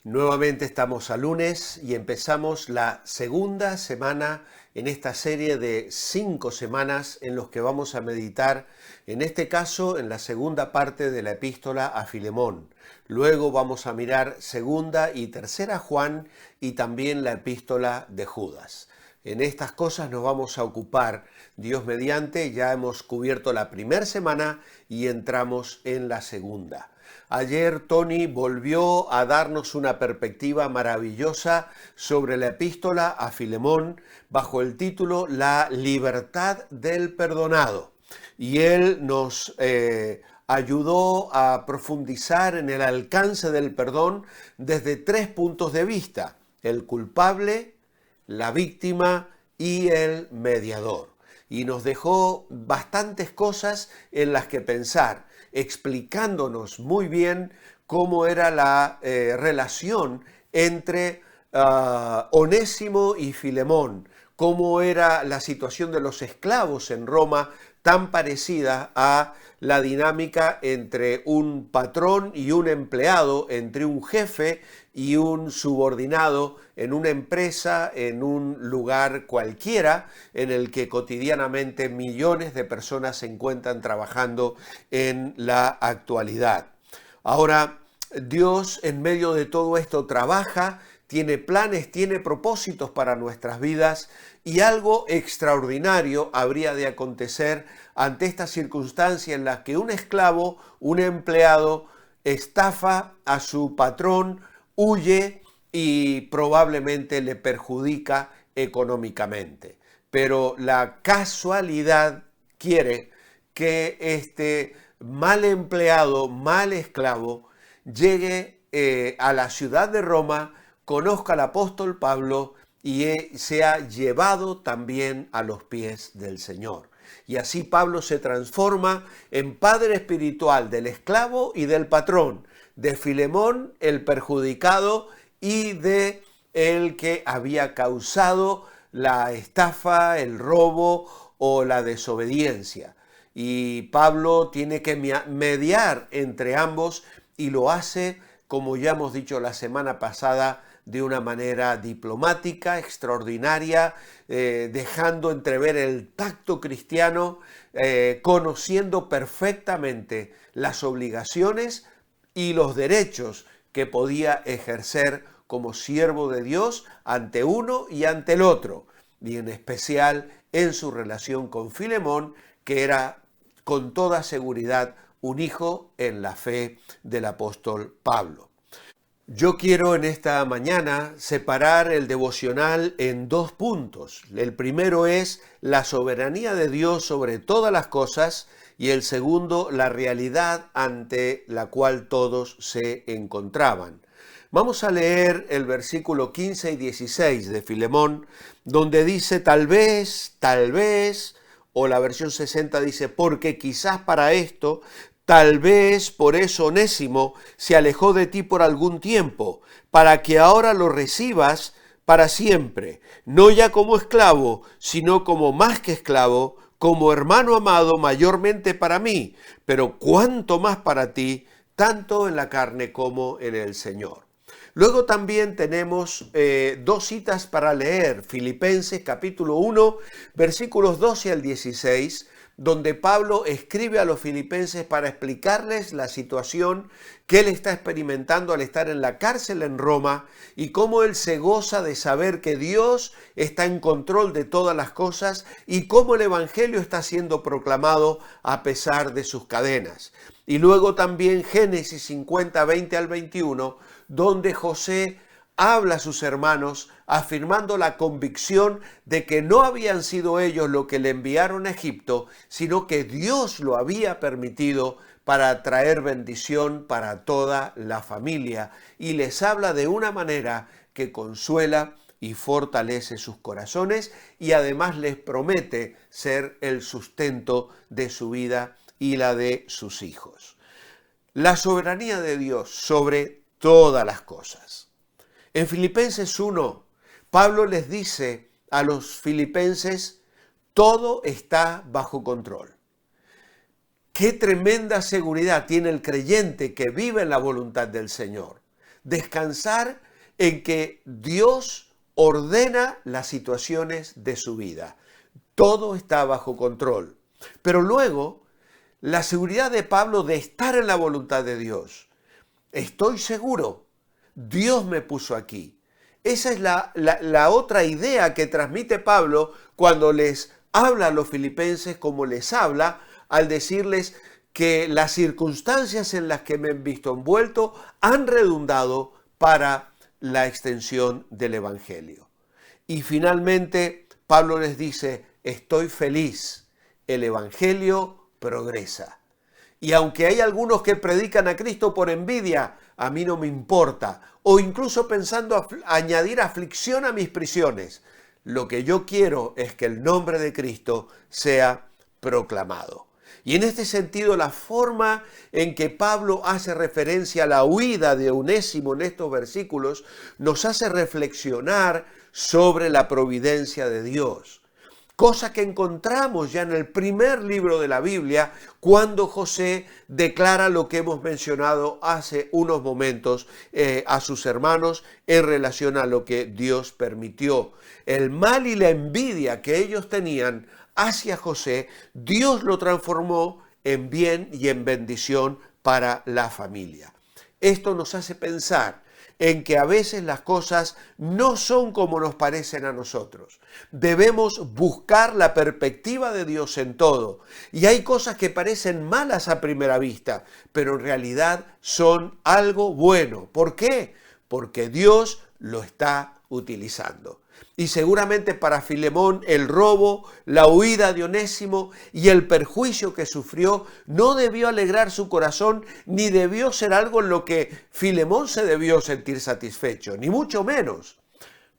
Nuevamente estamos a lunes y empezamos la segunda semana en esta serie de 5 semanas en los que vamos a meditar, en este caso, en la segunda parte de la epístola a Filemón. Luego vamos a mirar segunda y tercera Juan y también la epístola de Judas. En estas cosas nos vamos a ocupar, Dios mediante. Ya hemos cubierto la primera semana y entramos en la segunda. Ayer Tony volvió a darnos una perspectiva maravillosa sobre la epístola a Filemón bajo el título La libertad del perdonado. Y él nos ayudó a profundizar en el alcance del perdón desde 3 puntos de vista: el culpable, la víctima y el mediador. Y nos dejó bastantes cosas en las que pensar, explicándonos muy bien cómo era la relación entre Onésimo y Filemón, cómo era la situación de los esclavos en Roma, tan parecida a la dinámica entre un patrón y un empleado, entre un jefe y un subordinado en una empresa, en un lugar cualquiera, en el que cotidianamente millones de personas se encuentran trabajando en la actualidad. Ahora, Dios en medio de todo esto trabaja, tiene planes, tiene propósitos para nuestras vidas, y algo extraordinario habría de acontecer ante esta circunstancia en la que un esclavo, un empleado, estafa a su patrón, huye y probablemente le perjudica económicamente. Pero la casualidad quiere que este mal empleado, mal esclavo, llegue a la ciudad de Roma, conozca al apóstol Pablo y sea llevado también a los pies del Señor. Y así Pablo se transforma en padre espiritual del esclavo y del patrón, de Filemón, el perjudicado, y de el que había causado la estafa, el robo o la desobediencia. Y Pablo tiene que mediar entre ambos, y lo hace, como ya hemos dicho la semana pasada, de una manera diplomática, extraordinaria, dejando entrever el tacto cristiano, conociendo perfectamente las obligaciones y los derechos que podía ejercer como siervo de Dios ante uno y ante el otro, y en especial en su relación con Filemón, que era con toda seguridad un hijo en la fe del apóstol Pablo. Yo quiero en esta mañana separar el devocional en 2 puntos. El primero es la soberanía de Dios sobre todas las cosas, y el segundo, la realidad ante la cual todos se encontraban. Vamos a leer el versículo 15 y 16 de Filemón, donde dice tal vez, o la versión 60 dice porque quizás para esto. Tal vez por eso Onésimo se alejó de ti por algún tiempo, para que ahora lo recibas para siempre, no ya como esclavo, sino como más que esclavo, como hermano amado mayormente para mí, pero cuánto más para ti, tanto en la carne como en el Señor. Luego también tenemos 2 citas para leer, Filipenses capítulo 1, versículos 12 al 16, donde Pablo escribe a los filipenses para explicarles la situación que él está experimentando al estar en la cárcel en Roma, y cómo él se goza de saber que Dios está en control de todas las cosas y cómo el evangelio está siendo proclamado a pesar de sus cadenas. Y luego también Génesis 50, 20 al 21, donde José habla a sus hermanos afirmando la convicción de que no habían sido ellos los que le enviaron a Egipto, sino que Dios lo había permitido para traer bendición para toda la familia, y les habla de una manera que consuela y fortalece sus corazones, y además les promete ser el sustento de su vida y la de sus hijos. La soberanía de Dios sobre todas las cosas. En Filipenses 1, Pablo les dice a los filipenses, todo está bajo control. Qué tremenda seguridad tiene el creyente que vive en la voluntad del Señor, descansar en que Dios ordena las situaciones de su vida. Todo está bajo control. Pero luego, la seguridad de Pablo de estar en la voluntad de Dios. Estoy seguro, Dios me puso aquí. Esa es la otra idea que transmite Pablo cuando les habla a los filipenses como les habla al decirles que las circunstancias en las que me han visto envuelto han redundado para la extensión del Evangelio. Y finalmente Pablo les dice, estoy feliz, el Evangelio progresa. Y aunque hay algunos que predican a Cristo por envidia, a mí no me importa, o incluso pensando añadir aflicción a mis prisiones, lo que yo quiero es que el nombre de Cristo sea proclamado. Y en este sentido, la forma en que Pablo hace referencia a la huida de Onésimo en estos versículos nos hace reflexionar sobre la providencia de Dios. Cosa que encontramos ya en el primer libro de la Biblia, cuando José declara lo que hemos mencionado hace unos momentos a sus hermanos en relación a lo que Dios permitió. El mal y la envidia que ellos tenían hacia José, Dios lo transformó en bien y en bendición para la familia. Esto nos hace pensar en que a veces las cosas no son como nos parecen a nosotros. Debemos buscar la perspectiva de Dios en todo. Y hay cosas que parecen malas a primera vista, pero en realidad son algo bueno. ¿Por qué? Porque Dios lo está utilizando. Y seguramente para Filemón el robo, la huida de Onésimo y el perjuicio que sufrió no debió alegrar su corazón, ni debió ser algo en lo que Filemón se debió sentir satisfecho, ni mucho menos.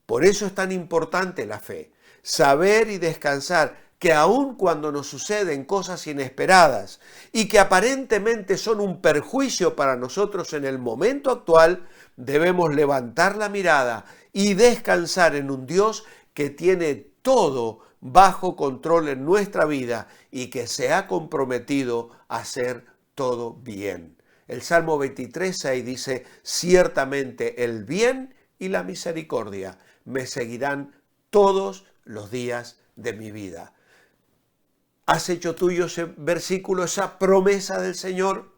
Por eso es tan importante la fe, saber y descansar que aun cuando nos suceden cosas inesperadas y que aparentemente son un perjuicio para nosotros en el momento actual, debemos levantar la mirada y descansar en un Dios que tiene todo bajo control en nuestra vida y que se ha comprometido a hacer todo bien. El Salmo 23:6 dice, ciertamente el bien y la misericordia me seguirán todos los días de mi vida. ¿Has hecho tuyo ese versículo, esa promesa del Señor?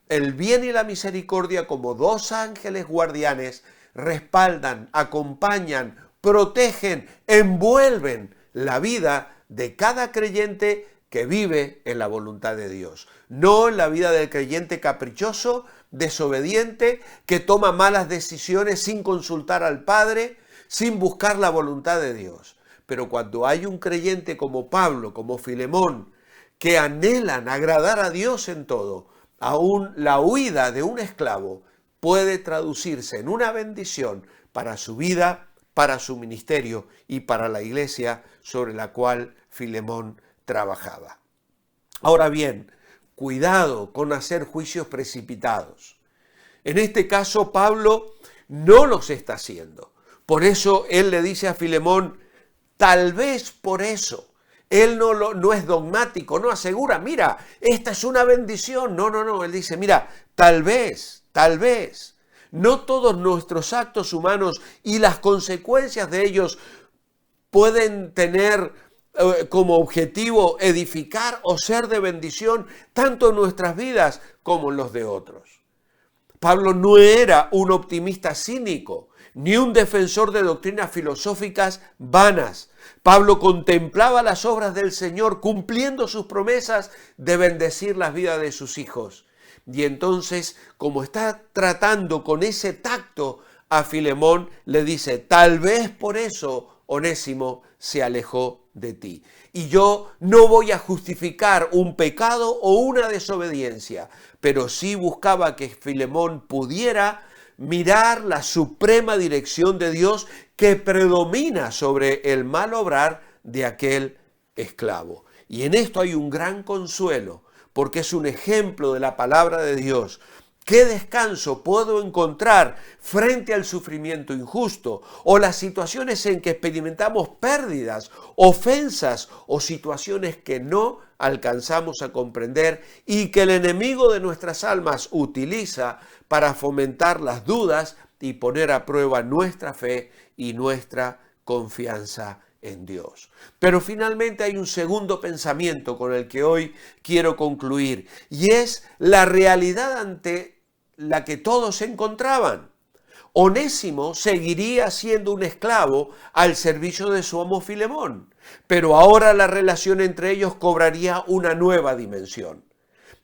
El bien y la misericordia, como dos ángeles guardianes, respaldan, acompañan, protegen, envuelven la vida de cada creyente que vive en la voluntad de Dios. No en la vida del creyente caprichoso, desobediente, que toma malas decisiones sin consultar al Padre, sin buscar la voluntad de Dios. Pero cuando hay un creyente como Pablo, como Filemón, que anhelan agradar a Dios en todo, aún la huida de un esclavo puede traducirse en una bendición para su vida, para su ministerio y para la iglesia sobre la cual Filemón trabajaba. Ahora bien, cuidado con hacer juicios precipitados. En este caso, Pablo no los está haciendo. Por eso él le dice a Filemón, tal vez por eso. Él no es dogmático, no asegura, mira, esta es una bendición. No, él dice, mira, tal vez. No todos nuestros actos humanos y las consecuencias de ellos pueden tener como objetivo edificar o ser de bendición tanto en nuestras vidas como en los de otros. Pablo no era un optimista cínico, ni un defensor de doctrinas filosóficas vanas. Pablo contemplaba las obras del Señor cumpliendo sus promesas de bendecir las vidas de sus hijos. Y entonces, como está tratando con ese tacto a Filemón, le dice, tal vez por eso Onésimo se alejó de ti. Y yo no voy a justificar un pecado o una desobediencia, pero sí buscaba que Filemón pudiera mirar la suprema dirección de Dios que predomina sobre el mal obrar de aquel esclavo. Y en esto hay un gran consuelo, porque es un ejemplo de la palabra de Dios. ¿Qué descanso puedo encontrar frente al sufrimiento injusto o las situaciones en que experimentamos pérdidas, ofensas o situaciones que no alcanzamos a comprender y que el enemigo de nuestras almas utiliza para fomentar las dudas y poner a prueba nuestra fe y nuestra confianza en Dios. Pero finalmente hay un segundo pensamiento con el que hoy quiero concluir, y es la realidad ante la que todos se encontraban. Onésimo seguiría siendo un esclavo al servicio de su amo Filemón, pero ahora la relación entre ellos cobraría una nueva dimensión.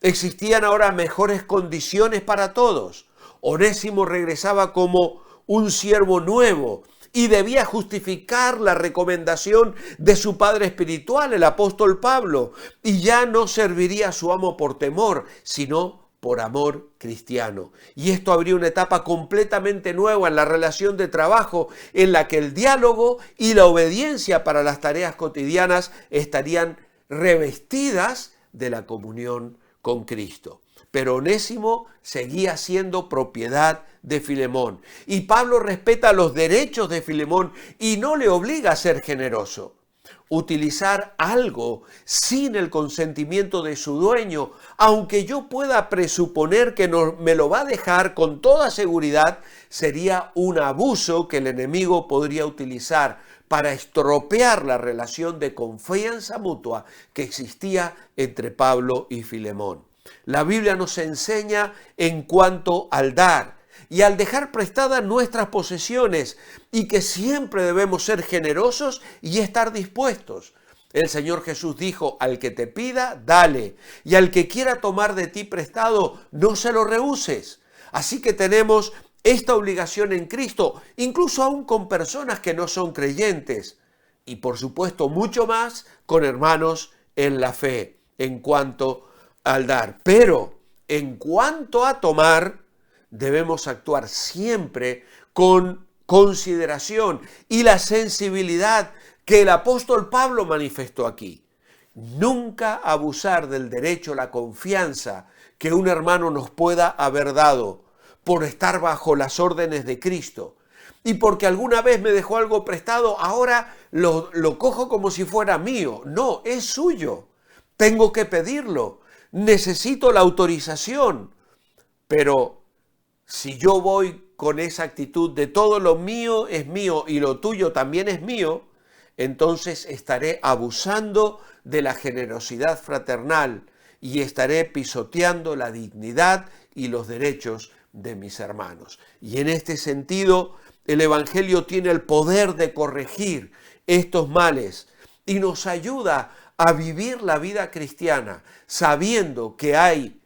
Existían ahora mejores condiciones para todos. Onésimo regresaba como un siervo nuevo y debía justificar la recomendación de su padre espiritual, el apóstol Pablo, y ya no serviría a su amo por temor, sino por amor cristiano. Y esto abría una etapa completamente nueva en la relación de trabajo, en la que el diálogo y la obediencia para las tareas cotidianas estarían revestidas de la comunión con Cristo. Pero Onésimo seguía siendo propiedad de Filemón. Y Pablo respeta los derechos de Filemón y no le obliga a ser generoso. Utilizar algo sin el consentimiento de su dueño, aunque yo pueda presuponer que me lo va a dejar con toda seguridad, sería un abuso que el enemigo podría utilizar para estropear la relación de confianza mutua que existía entre Pablo y Filemón. La Biblia nos enseña en cuanto al dar y al dejar prestadas nuestras posesiones, y que siempre debemos ser generosos y estar dispuestos. El Señor Jesús dijo: al que te pida, dale, y al que quiera tomar de ti prestado, no se lo rehúses. Así que tenemos esta obligación en Cristo, incluso aún con personas que no son creyentes, y por supuesto mucho más con hermanos en la fe, en cuanto al dar. Pero en cuanto a tomar, debemos actuar siempre con consideración y la sensibilidad que el apóstol Pablo manifestó aquí. Nunca abusar del derecho a la confianza que un hermano nos pueda haber dado por estar bajo las órdenes de Cristo. Y porque alguna vez me dejó algo prestado, ahora lo cojo como si fuera mío. No, es suyo. Tengo que pedirlo. Necesito la autorización. Pero si yo voy con esa actitud de todo lo mío es mío y lo tuyo también es mío, entonces estaré abusando de la generosidad fraternal y estaré pisoteando la dignidad y los derechos de mis hermanos. Y en este sentido, el Evangelio tiene el poder de corregir estos males y nos ayuda a vivir la vida cristiana sabiendo que hay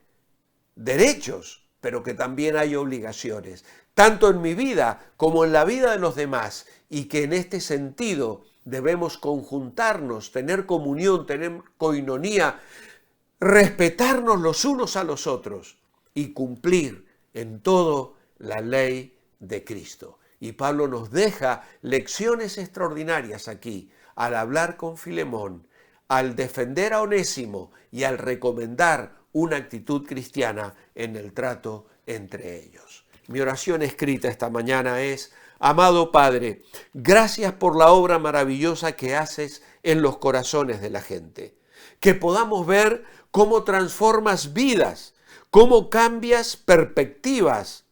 derechos, pero que también hay obligaciones, tanto en mi vida como en la vida de los demás, y que en este sentido debemos conjuntarnos, tener comunión, tener coinonía, respetarnos los unos a los otros y cumplir en todo la ley de Cristo. Y Pablo nos deja lecciones extraordinarias aquí, al hablar con Filemón, al defender a Onésimo y al recomendar una actitud cristiana en el trato entre ellos. Mi oración escrita esta mañana es: amado Padre, gracias por la obra maravillosa que haces en los corazones de la gente. Que podamos ver cómo transformas vidas, cómo cambias perspectivas,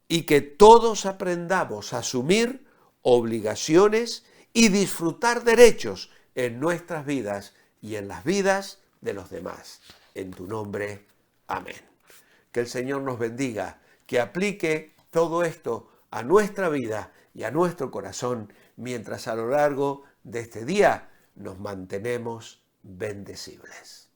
y que todos aprendamos a asumir obligaciones y disfrutar derechos en nuestras vidas y en las vidas de los demás. En tu nombre, amén. Que el Señor nos bendiga, que aplique todo esto a nuestra vida y a nuestro corazón, mientras a lo largo de este día nos mantenemos bendecibles.